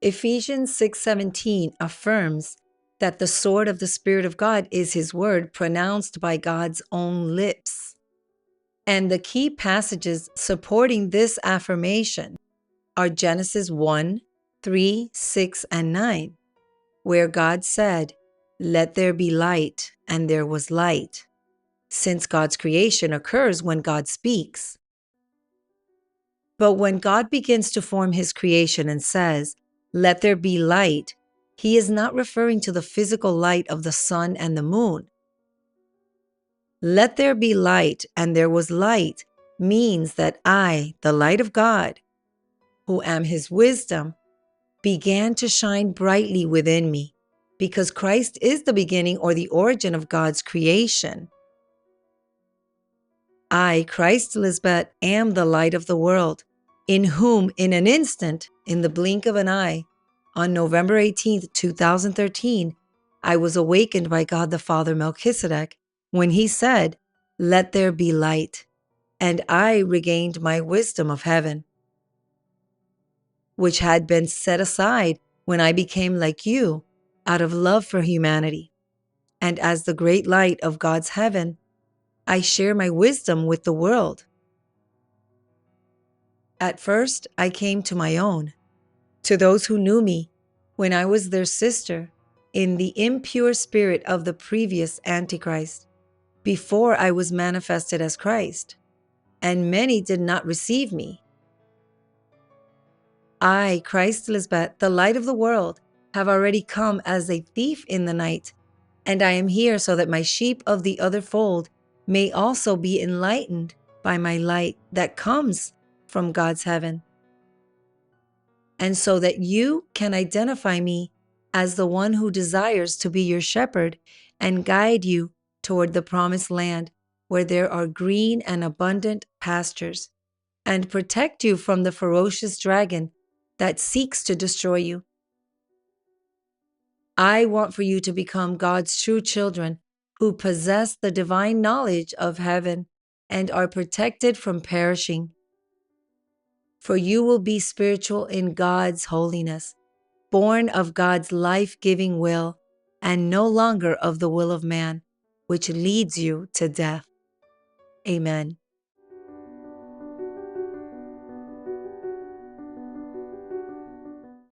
Ephesians 6:17 affirms that the sword of the Spirit of God is His word pronounced by God's own lips. And the key passages supporting this affirmation are Genesis 1, 3, 6, and 9, where God said, "Let there be light," and there was light, since God's creation occurs when God speaks. But when God begins to form His creation and says, "Let there be light," He is not referring to the physical light of the sun and the moon. "Let there be light," and there was light, means that I, the light of God, who am His wisdom, began to shine brightly within me, because Christ is the beginning or the origin of God's creation. I, Christ Lisbeth, am the light of the world, in whom, in an instant, in the blink of an eye, on November 18th, 2013, I was awakened by God the Father Melchizedek when He said, "Let there be light," and I regained my wisdom of heaven, which had been set aside when I became like you out of love for humanity. And as the great light of God's heaven, I share my wisdom with the world. At first, I came to my own, to those who knew me when I was their sister in the impure spirit of the previous Antichrist, before I was manifested as Christ, and many did not receive me. I, Christ Lisbeth, the light of the world, have already come as a thief in the night, and I am here so that my sheep of the other fold may also be enlightened by my light that comes from God's heaven, and so that you can identify me as the one who desires to be your shepherd and guide you toward the promised land where there are green and abundant pastures, and protect you from the ferocious dragon that seeks to destroy you. I want for you to become God's true children who possess the divine knowledge of heaven and are protected from perishing. For you will be spiritual in God's holiness, born of God's life-giving will, and no longer of the will of man, which leads you to death. Amen.